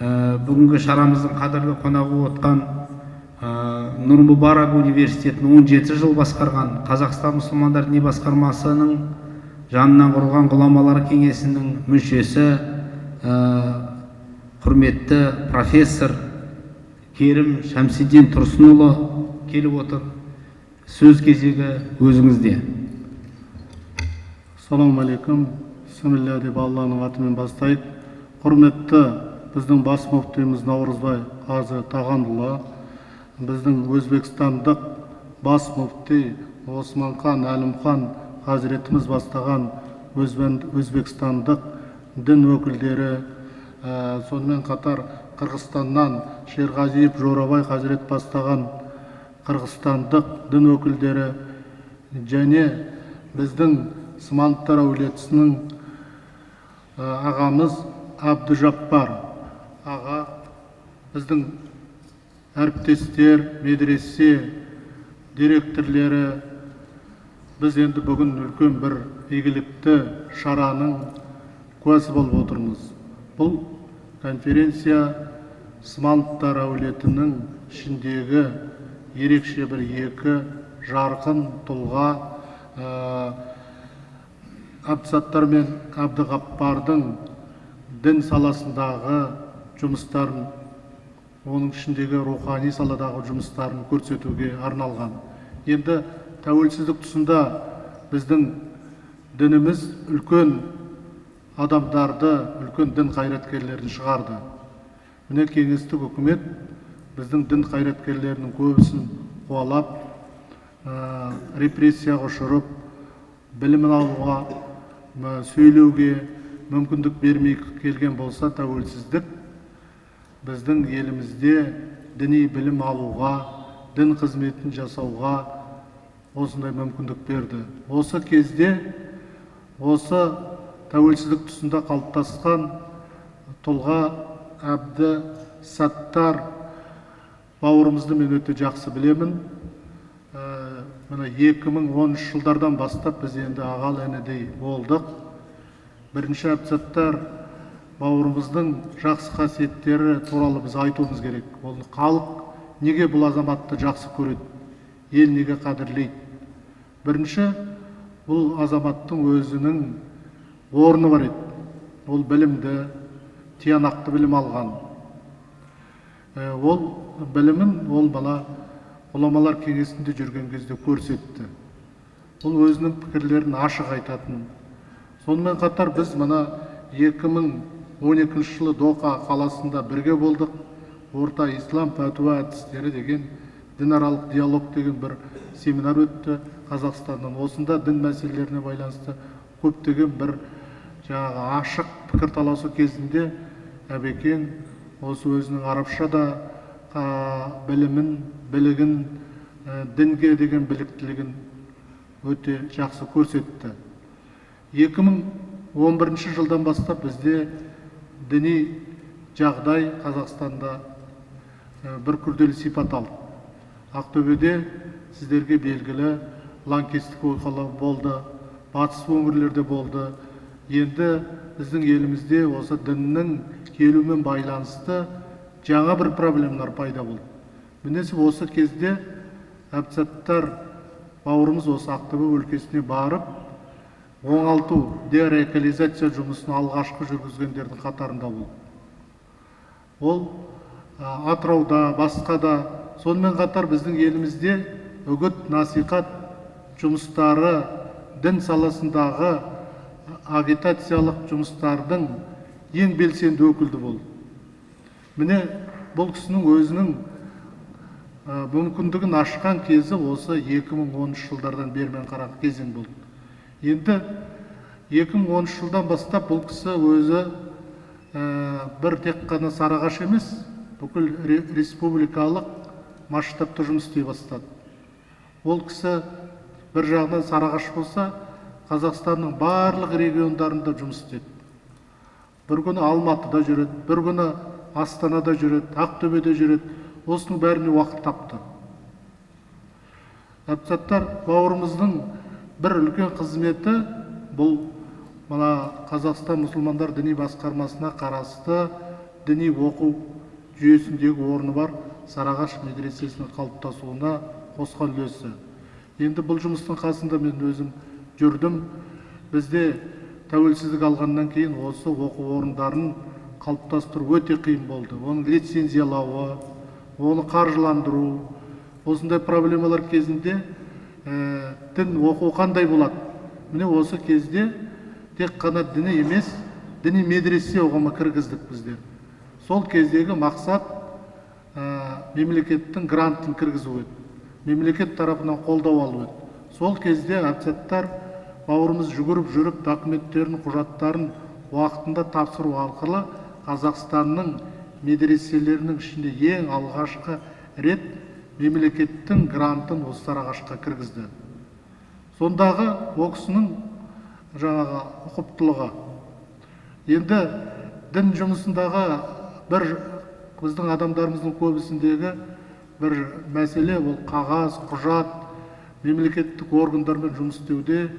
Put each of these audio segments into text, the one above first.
Бүгінгі шарамыздың қадірлі қонағы отқан Нұр Мүбарак университетін 17 жыл басқарған Қазақстан мұсылмандар діни басқармасының жанынан құрылған ғұламалар кеңесінің мүшесі, құрметті профессор Керім Шамсидин Тұрсынұлы келіп отыр. Сөз кезегі өзіңізде. Ассаламу алейкум. Бисмилля деп Алланың атымен бастайық. Құрметті біздің бас мүфтиіміз Наурызбай Қажы Тағанұлы, біздің Өзбекстандық бас мүфти Османхан Әлімхан Хазіретіміз бастаған Өзбекстандық дін өкілдері, сонымен қатар Қырғызстаннан Шерғазиев Жорабай Хазірет бастаған Қырғызстандық дін өкілдері және біздің Сманттар әулетісінің ағамыз Абдужаппар аға, біздің әріптестер, медресе директорлері, біз енді бүгін үлкен бір игілікті шараның куәсі болып отырмыз. Бұл конференция Сманттар әулетінің ішіндегі ерекше бір екі жарқын тұлға Абдусаттар мен Абдығаппардың дін саласындағы жұмыстарын, оның ішіндегі рухани саладағы жұмыстарын көрсетуге арналған. Енді тәуелсіздік тұсында біздің дініміз үлкен адамдарды, үлкен дін қайраткерлерін шығарды. Міне кеңестік үкімет біздің дін қайраткерлерінің көбісін қуалап, репрессияға ұшырып, білімін алуға, сөйлеуге мүмкіндік бермей келген болса, тәуелсіздік біздің елімізде діни білім алуға, дін қызметін жасауға осындай мүмкіндік берді. Осы кезде, осы тәуелсіздік тұсында қалыптасқан тұлға Әбдісаттар бауырымызды мен өте жақсы білемін. 2013 жылдардан бастап біз енді ағалы інідей болдық. Бірінші Әбдісаттар бауырымыздың жақсы қасиеттері туралы біз айтуымыз керек. Ол халық неге бұл азаматты жақсы көреді, ел неге қадірлейді? Бірінші, бұл азаматтың өзінің орны бар еді. Ол білімді, тиянақты білім алған. Ол білімін ол бала ғұламалар кеңесінде жүрген кезде көрсетті. Ол өзінің пікірлерін ашық айтатын. Сонымен қатар біз мына 2012 жылы Доха қаласында бірге болдық. Орта ислам пәтуа әдістері деген дінаралық диалог деген бір семинар өтті Қазақстаннан. Осында дін мәселелеріне байланысты көптеген бір ашық пікір таласу кезінде Әбекең осы өзінің арабшада білімін, білігін, дінге деген біліктілігін өте жақсы көрсетті. 2011 жылдан бастап бізде діни жағдай Қазақстанда бір күрделі сипат алды. Ақтөбеде сіздерге белгілі лаңкестік оқиғалар болды, батыс өңірлерде болды. Енді біздің елімізде осы діннің келумен байланысты жаңа бір проблемалар пайда болды. Мінесі осы кезде Әбдісаттар бауырымыз осы Ақтөбе өлкесіне барып, оңалту, дерадикализация жұмысын алғашқы жүргізгендердің қатарында болды. Ол Атырауда, басқа да, сонымен қатар біздің елімізде үгіт, насихат жұмыстары, дін саласындағы агитациялық жұмыстардың ең белсенді өкілді болды. Міне бұл кісінің өзінің мүмкіндігін ашқан кезі осы 2013 жылдардан бермен қараған кезең болды. Енді 2013 жылдан бастап бұл кісі өзі бір тек қана Сарыағаш емес, бүкіл республикалық масштабта жұмыс істей бастады. Ол кісі бір жағынан Сарыағаш болса, Қазақстанның барлық региондарында жұмыс істеді. Бір күні Алматыда жүреді, бір күні Астанада жүреді, Ақтөбеде жүреді. Осының бәріне уақыт тапты. Әбдісаттар бауырымыздың бір үлкен қызметі бұл Қазақстан мұсылмандар діни басқармасына қарасты діни оқу жүйесіндегі орны бар Сарыағаш медресесінің қалыптасуына қосқан үлесі. Енді бұл жұмыстың қасында мен өзім жүрдім. Бізде тәуелсіздік алғаннан кейін осы оқу орындарын қалыптастыру өте қиын болды. Оны лицензиялауы, оны қаржыландыру, осындай проблемалар кезінде дін оқу қандай болады? Міне осы кезде тек қана діни емес, діни медресе ұғымы кіргіздік біздер. Сол кездегі мақсат мемлекеттің грантын кіргізу еді. Мемлекет тарапынан қолдау алу еді. Сол кезде әбсаттар бауырымыз жүгіріп жүріп документтерін, құжаттарын уақытында тапсыру арқылы Қазақстанның медреселерінің ішінде ең алғашқы рет мемлекеттің грантын осы Сарыағашқа кіргізді. Сондағы ол кісінің жаңағы ұқыптылығы. Енді дін жұмысындағы бір біздің адамдарымыздың көбісіндегі бір мәселе ол қағаз, құжат, мемлекеттік органдармен жұмыс істеуде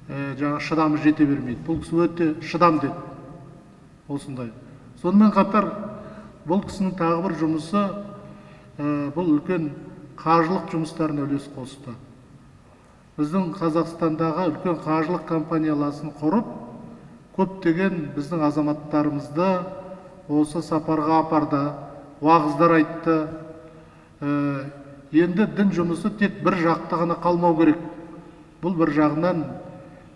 жаңа шыдамы жете бермейді. Бұл кісі өте шыдам деді. Осындай. Сонымен қатар бұл кісінің тағы бір жұмысы бұл үлкен қаржылық жұмыстарына үлес қосты. Біздің Қазақстандағы үлкен қаржылық компанияласын құрып, көптеген біздің азаматтарымызды осы сапарға апарды, уағыздар айтты. Енді дін жұмысы тек бір жақты ғана қалмау керек. Бұл бір жағынан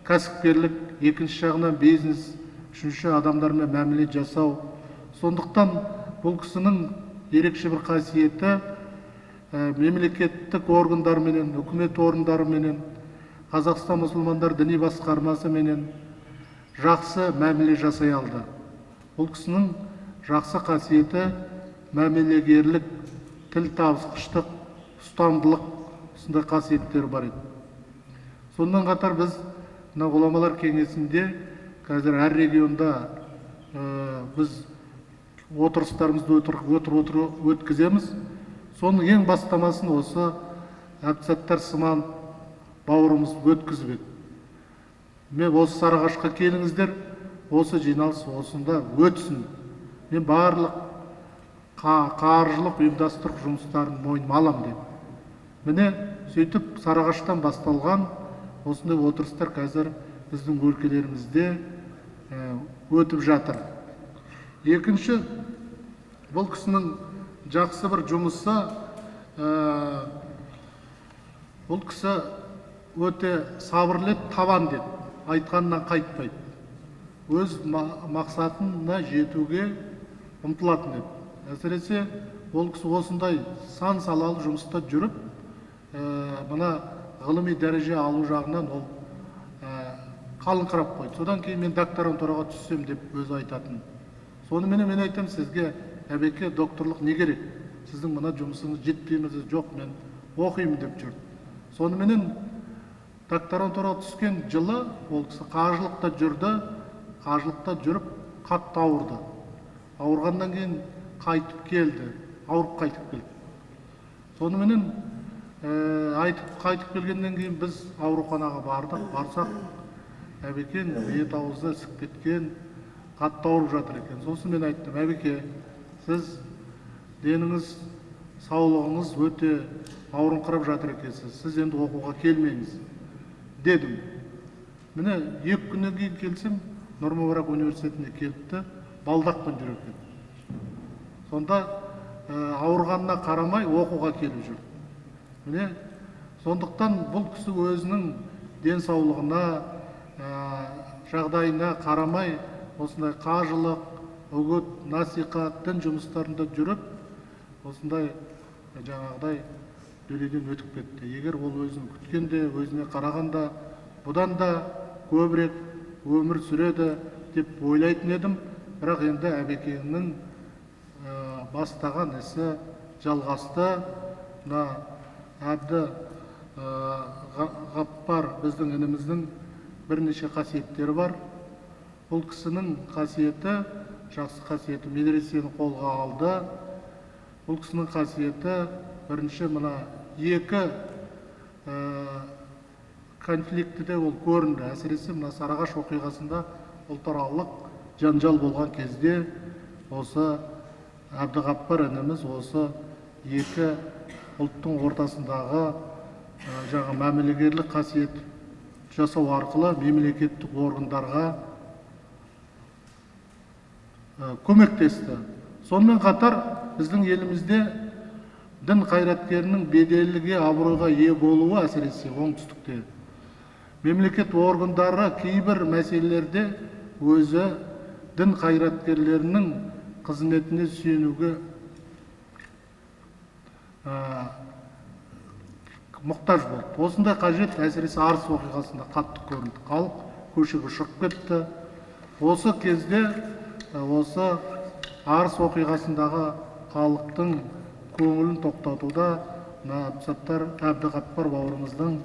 кәсіпкерлік, екінші жағынан бизнес, үшінші адамдармен мәміле жасау. Сондықтан бұл кісінің ерекше бір қасиеті мемлекеттік органдарменен, үкімет орындарыменен, Қазақстан мұсылмандар діни басқармасы менен жақсы мәміле жасай алды. Бұл кісінің жақсы қасиеті мәмілегерлік, тіл табысқыштық, ұстамдылық осындай қасиеттері бар еді. Сонымен қатар біз ғұламалар кеңесінде қазір әр регионда біз отырыстарымызды өткіземіз. Соның ең бастамасын осы Әбсаттар Сман бауырымыз өткізіп еді. Мен осы Сарыағашқа келіңіздер, осы жиналыс осында өтсін. Мен барлық қаржылық ұйымдастыру жұмыстарын мойныма алам деп. Міне сөйтіп Сарыағаштан басталған осындай отырыстар қазір біздің өлкелерімізде өтіп жатыр. Екінші, бұл кісінің жақсы бір жұмысы, бұл кісі өте сабырлы, табан деді, айтқанынан қайтпайды. Өз мақсатына жетуге ұмтылатын еді. Әсіресе ол кісі осындай сан салалы жұмыста жүріп, мына ғылыми дәреже алу жағынан ол қалыңқырап қойды. Содан кейін мен докторантураға түссем деп өзі айтатын. Сонымен мен айтам сізге, әбеке, докторлық не керек? Сіздің мына жұмысыңыз жетпейміз, жоқ, мен оқимын деп жүрді. Сонымен докторантураға түскен жылы ол кісі қажылықта жүрді, қажылықта жүріп қатты ауырды. Ауырғаннан кейін қайтып келді, ауырып қайтып келді. Сонымен қайтып келгеннен кейін біз ауруханаға барсақ, әбекен бет ауызы ісіп кеткен, қатты ауырып жатыр екен. Сосын мен айттым, әбеке, сіз деніңіз, саулығыңыз өте ауырыңқырап жатыр екенсіз, сіз енді оқуға келмеңіз дедім. Міне 2 күннен кейін келсем, Нұр Мүбарак университетіне келіпті, балдақпен жүр екен. Сонда ауырғанына қарамай оқуға келіп жүр. Міне сондықтан бұл кісі өзінің денсаулығына, жағдайына қарамай осындай қажылық, үгіт, насихат, дін жұмыстарында жүріп, осындай жаңағыдай дүниеден өтіп кетті. Егер ол өзін күткенде, өзіне қарағанда, бұдан да көбірек өмір сүреді деп ойлайтын едім. Бірақ енді әбекеңнің бастаған ісі жалғасты. Әбді Ғаппар біздің ініміздің бірнеше қасиеттері бар. Бұл кісінің қасиеті, жақсы қасиеті, медресені қолға алды. Бұл кісінің қасиеті бірінші мына 2 конфликтіде ол көрінді. Әсіресе мына Сарыағаш оқиғасында ұлтаралық жанжал болған кезде осы Әбдіғаппар ініміз осы екі ұлттың ортасындағы жаңа мәмілегерлік қасиет жасау арқылы мемлекеттік органдарға көмектесті. Сонымен қатар біздің елімізде дін қайраткерінің беделге, абыройға ие болуы, әсіресе оңтүстікте, мемлекет органдары кейбір мәселелерде өзі дін қайраткерлерінің қызметіне сүйенуге мұқтаж болды. Осындай қажет әсіресе Арыс оқиғасында қатты көрінді. Халық көшеге шығып кетті. Осы кезде осы Арыс оқиғасындағы халықтың көңілін тоқтатуда Әбдісаттар Әбдіғаппар бауырымыздың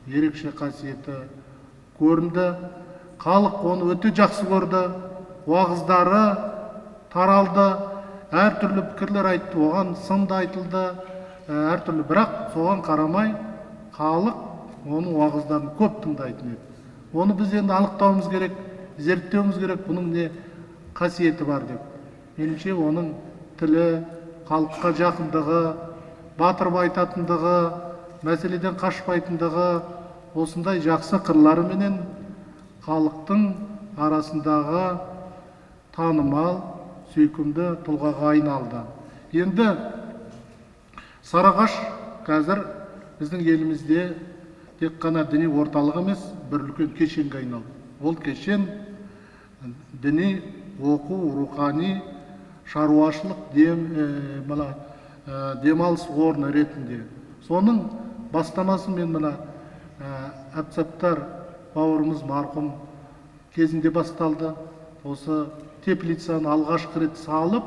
ерекше қасиеті көрінді. Халық оны өте жақсы көрді. Уағыздары таралды, әртүрлі пікірлер айтты, оған сын да айтылды, әртүрлі, бірақ соған қарамай халық оның уағыздарын көп тыңдайтын еді. Оны біз енді анықтауымыз керек, зерттеуіміз керек, бұның не қасиеті бар деп. Меніңше оның тілі, халыққа жақындығы, батырып айтатындығы, мәселеден қашпайтындығы, осындай жақсы қырларыменен халықтың арасындағы танымал, сүйкімді тұлғаға айналды. Енді Сарыағаш қазір біздің елімізде тек қана діни орталық емес, бір үлкен кешенге айналды. Ол кешен діни, оқу, рухани, шаруашылық, демалыс орны ретінде. Соның бастамасы мен Әбдісаттар бауырымыз марқұм кезінде басталды. Осы теплицаны алғашқы рет салып,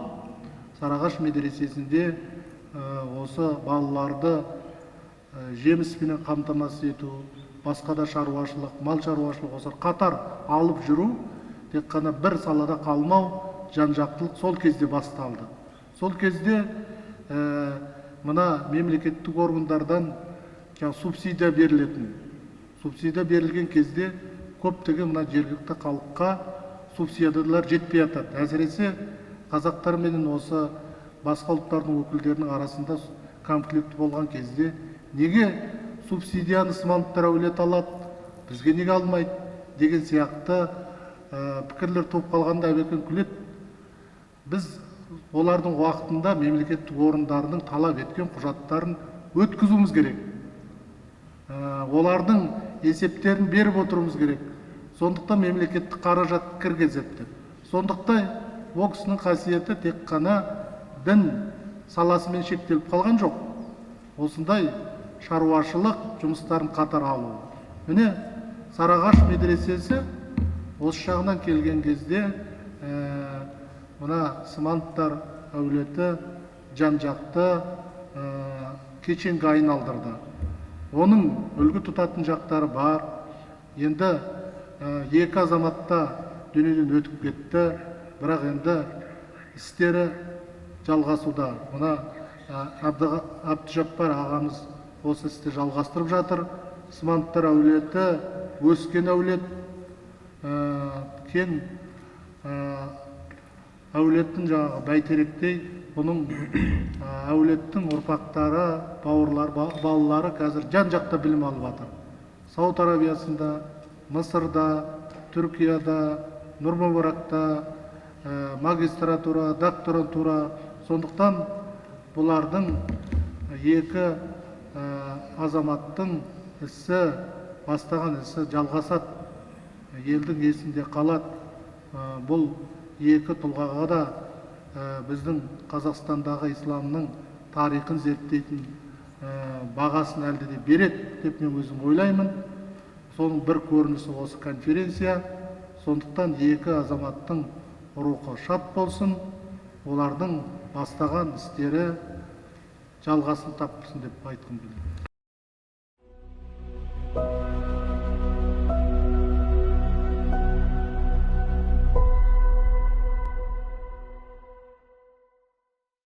Сарыағаш медресесінде осы балаларды жеміспен қамтамасыз ету, басқа да шаруашылық, мал шаруашылық осы қатар алып жүру, тек қана бір салада қалмау, жан-жақтылық сол кезде басталды. Сол кезде мына мемлекеттік органдардан субсидия берілетін. Субсидия берілген кезде көптеген мына жергілікті халыққа субсидиялар жетпей жатады. Әсіресе қазақтар менен осы басқа ұлттардың өкілдерінің арасында конфликт болған кезде неге субсидияны Смановтар әулеті алады, бізге неге алмайды деген сияқты пікірлер туып қалғанда әбекен күледі. Біз олардың уақытында мемлекеттік орындардың талап еткен құжаттарын өткізуіміз керек. Олардың есептерін беріп отыруымыз керек. Сондықтан мемлекеттік қаражат кіргізеді. Сондықтан ол кісінің қасиеті тек қана дін саласымен шектеліп қалған жоқ. Осындай шаруашылық жұмыстарын қатар алу. Міне Сарыағаш медресесі осы жағынан келген кезде мына Смановтар әулеті жан-жақты кешенге айналдырды. Оның үлгі тұтатын жақтары бар. Енді екі азаматта дүниеден өтіп кетті, бірақ енді істері жалғасуда. Мына Әбдіжаппар ағамыз осы істі жалғастырып жатыр. Смановтар әулеті өскен әулет, кен әулеттің жаңағы бәйтеректей, бұның әулеттің ұрпақтары, балалары қазір жан-жақта білім алып жатыр. Сауд Арабиясында, Мысырда, Түркияда, Нұр-Мүбаракта, магистратура, докторантура. Сондықтан бұлардың екі азаматтың ісі, бастаған ісі жалғасады, елдің есінде қалады. Бұл екі тұлғаға да біздің Қазақстандағы исламның тарихын зерттейтін бағасын әлде де береді деп мен өзім ойлаймын. Соның бір көрінісі осы конференция. Сондықтан екі азаматтың рухы шат болсын, олардың бастаған істері жалғасын тапсын деп айтқым келеді.